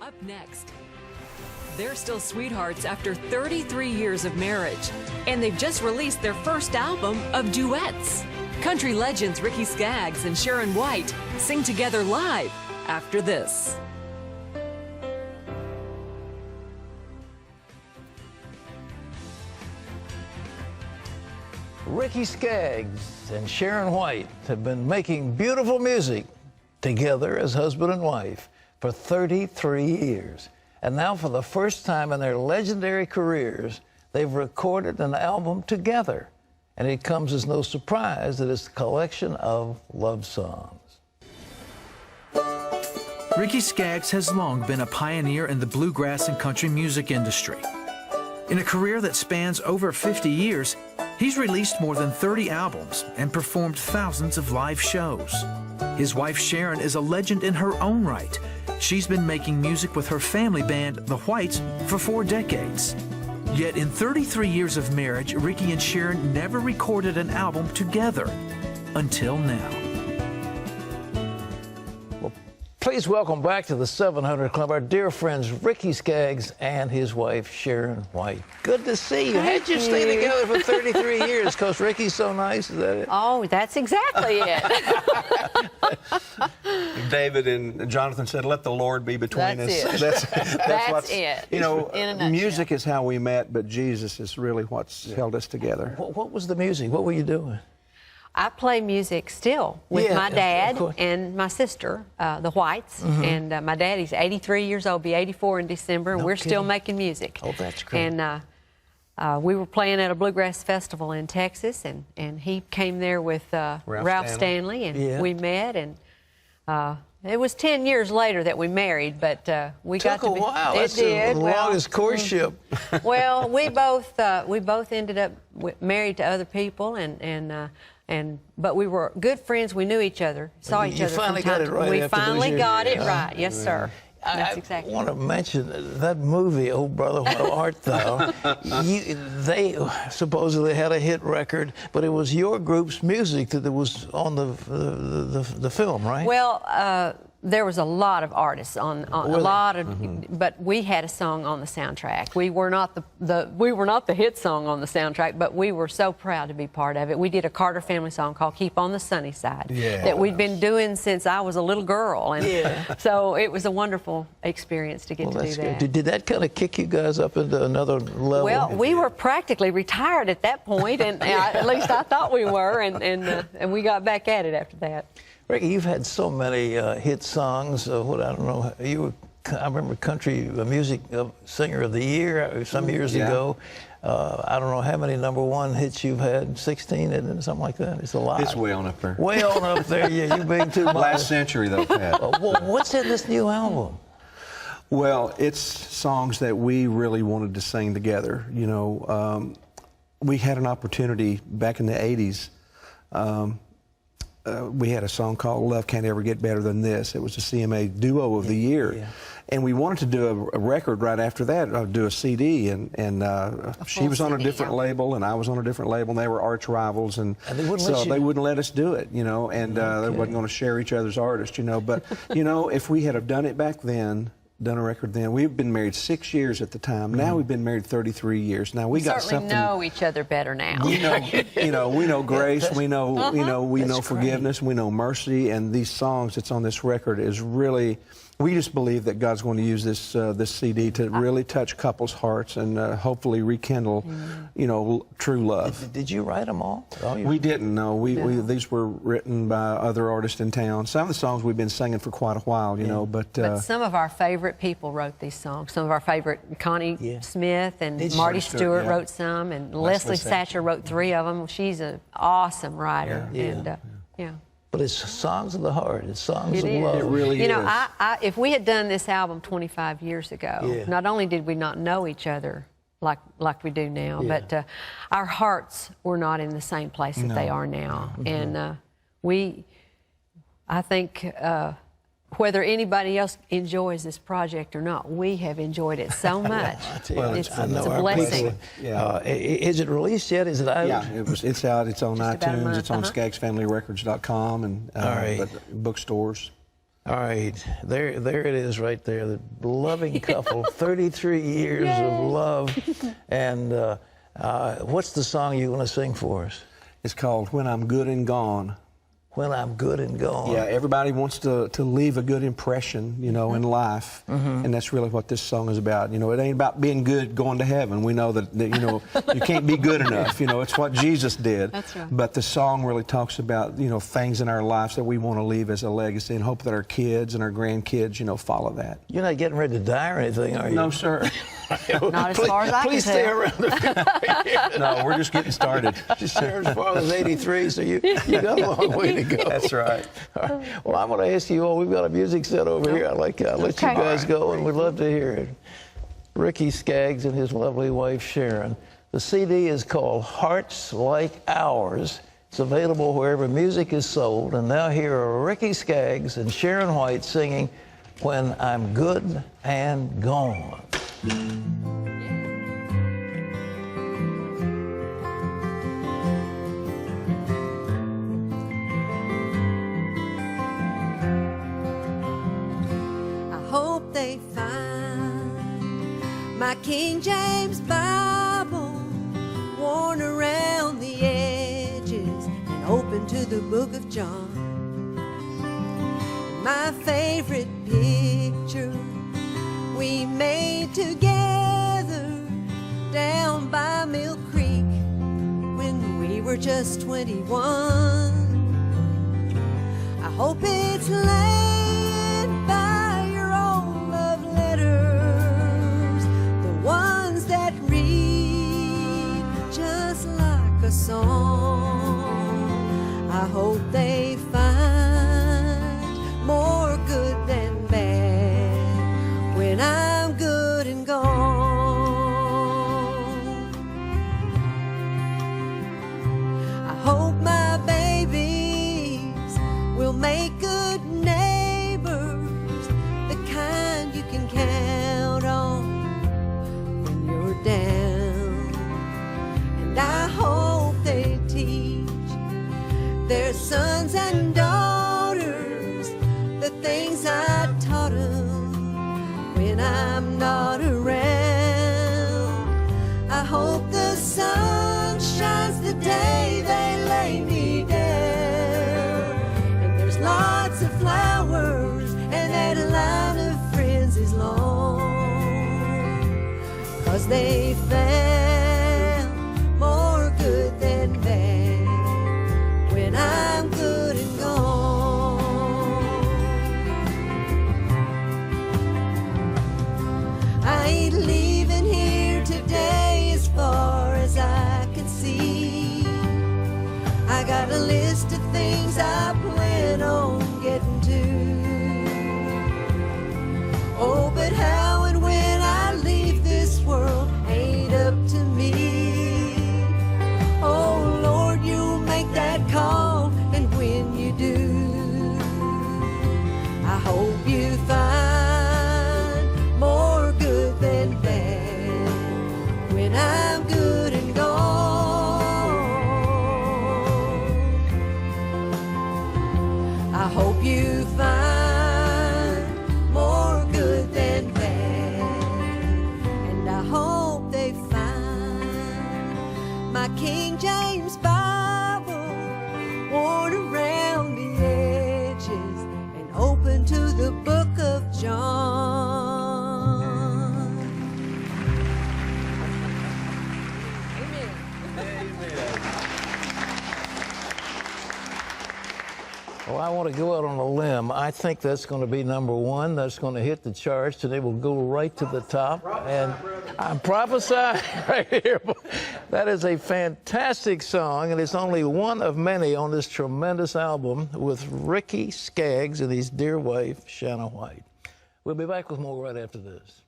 Up next, they're still sweethearts after 33 years of marriage, and they've just released their first album of duets. Country legends Ricky Skaggs and Sharon White sing together live after this. Ricky Skaggs and Sharon White have been making beautiful music together as husband and wife for 33 years. And now, for the first time in their legendary careers, they've recorded an album together. And it comes as no surprise that it's a collection of love songs. Ricky Skaggs has long been a pioneer in the bluegrass and country music industry. In a career that spans over 50 years, he's released more than 30 albums and performed thousands of live shows. His wife Sharon is a legend in her own right. She's been making music with her family band, The Whites, for 4 decades. Yet in 33 years of marriage, Ricky and Sharon never recorded an album together until now. Well, please welcome back to the 700 Club our dear friends Ricky Skaggs and his wife Sharon White. Good to see you. How'd you stay together for 33 years? Because Ricky's so nice, is that it? Oh, that's exactly it. David and Jonathan said, "Let the Lord be between That's us." it. That's what's, it. You know, In a nutshell. music is how we met, but Jesus is really what's held us together. What was the music? What were you doing? I play music still with Yeah, my of dad course. and my sister, the Whites. And my daddy's 83 years old, be 84 in December, and No we're still kidding. making music. Oh, that's great. And we were playing at a bluegrass festival in Texas, and he came there with Ralph Stanley, and Yeah. we met, and it was 10 years later that we married, but we got to Took be. a while. It That's did. the longest courtship. Well, we both ended up married to other people, but we were good friends. We knew each other, saw each You other. finally from got time it to- right We after those finally years. got it Yeah. right. Yes, sir. That's exactly. I want to mention that movie, Oh Brother, What Art Thou? They supposedly had a hit record, but it was your group's music that was on the film, right? Well, there was a lot of artists on a lot of, but we had a song on the soundtrack. We were not the hit song on the soundtrack, but we were so proud to be part of it. We did a Carter family song called "Keep on the Sunny Side" that we'd been doing since I was a little girl, and so it was a wonderful experience to get to do that's that. good. Did that kind of kick you guys up into another level? Well, we were practically retired at that point, and at least I thought we were, and we got back at it after that. Ricky, you've had so many hit songs. I don't know. I remember country music singer of the year some years ago. I don't know how many #1 hits you've had. 16, isn't it? Something like that. It's a lot. It's way on up there. Way on up there. Yeah, you being too Last modest. century, though, Pat. What's in this new album? Well, it's songs that we really wanted to sing together. You know, we had an opportunity back in the 80s. We had a song called "Love Can't Ever Get Better Than This." It was the CMA Duo of the Year. Yeah. And we wanted to do a record right after that, do a CD, and she was on a different label, and I was on a different label, and they were arch rivals, and they wouldn't so let you... they wouldn't let us do it, you know, and they wasn't going to share each other's artists, you know. But, you know, if we had have done it back then, done a record then, we've been married 6 years at the time. Now we've been married 33 years. Now we got certainly something. Know each other better now. We know, you know, we know grace, we know, we know forgiveness, we know mercy, and these songs that's on this record is really. We just believe that God's going to use this this CD to really touch couples' hearts and hopefully rekindle, you know, true love. Did you write them all? We didn't. No, these were written by other artists in town. Some of the songs we've been singing for quite a while, you know. But some of our favorite people wrote these songs. Some of our favorite, Connie Smith and Marty Stewart wrote some, and Leslie Satcher wrote 3 of them. She's an awesome writer, and But it's songs of the heart. It's songs of love. It really is. You know, if we had done this album 25 years ago, not only did we not know each other like we do now, but our hearts were not in the same place that they are now. And I think whether anybody else enjoys this project or not, we have enjoyed it so much. It's a blessing. Is it released yet? Is it out? Yeah, it's out. It's on iTunes. It's on SkaggsFamilyRecords.com and bookstores. All right, there it is right there, the loving couple, 33 years of love. And what's the song you want to sing for us? It's called When I'm Good and Gone. When I'm Good and Gone. Yeah, everybody wants to leave a good impression, you know, in life. And that's really what this song is about. You know, it ain't about being good going to heaven. We know that you know, you can't be good enough. You know, it's what Jesus did. That's right. But the song really talks about, you know, things in our lives that we want to leave as a legacy and hope that our kids and our grandkids, you know, follow that. You're not getting ready to die or anything, are you? No, sir. Not as far as I can Please stay tell. around. No, we're just getting started. Sharon's father's 83, so you got a long way to go. That's right. All right. Well, I'm going to ask you all. We've got a music set over here. I'd like to let you guys go, and we'd love to hear it. Ricky Skaggs and his lovely wife, Sharon. The CD is called Hearts Like Ours. It's available wherever music is sold. And now here are Ricky Skaggs and Sharon White singing When I'm Good and Gone. Hope they find my King James Bible worn around the edges and open to the book of John. My favorite picture we made together down by Mill Creek when we were just 21. I hope it's laid by your own love letters, the ones that read just like a song. I hope they find more good than bad when I'm good and gone. I hope my babies will make good neighbors, the kind you can count on when you're down. And I hope they teach their sons and daughters the things I taught them when I'm not around. I hope the sun shines the day they lay me down, and there's lots of flowers and that line of friends is long, 'cause they found more good than bad when I'm good and gone. I ain't leaving here today as far as I can see. I got a list of things I plan on getting to. Oh, but how and when I leave this world ain't up to me. Oh, Lord, you'll make that call, and when you do, I hope you find more good than bad when I'm good and gone. I hope you find more good than bad, and I hope they find my King James Bible worn around the edges and open to the book of John. Well, I want to go out on a limb. I think that's going to be #1. That's going to hit the charts, and it will go right to the top. And I'm prophesying right here. That is a fantastic song, and it's only one of many on this tremendous album with Ricky Skaggs and his dear wife, Sharon White. We'll be back with more right after this.